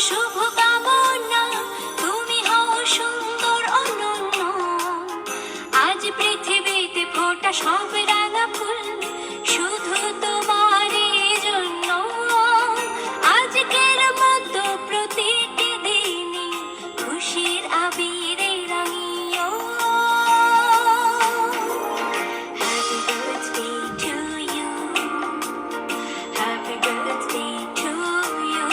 শুভকামনা, তুমি হও সুন্দর অনন্য। আজ পৃথিবীতে ফোটা সব রাঙা ফুল শুধু তোমারই জন্য। আজকের মতো প্রতিটি দিনই খুশির আবিরে রাঙিও। Happy birthday to you, happy birthday to you,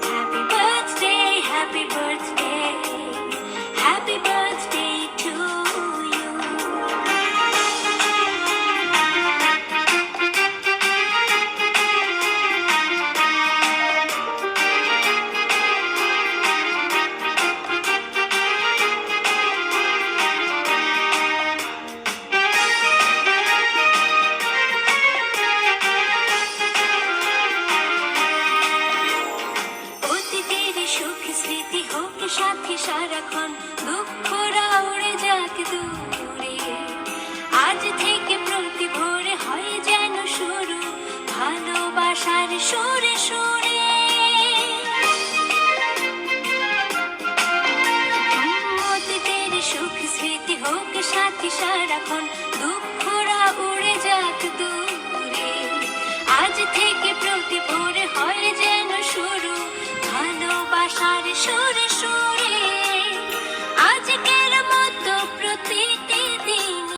happy birthday, happy birthday, happy birthday to you. অতীতের সুখ স্মৃতি হোক সাথী সারাক্ষণ, দুঃখরা উড়ে যাক দূরে। আজ থেকে প্রতি ভোরে হয় যেন শুরু ভালোবাসার সুরে সুরে। অতীতের সুখ স্মৃতি হোক সাথী সারাক্ষণ, দুঃখরা উড়ে যাক দূরে। আজ থেকে প্রতি ভোরে হয় যেন শুরু ভালোবাসার সুরে সুরে।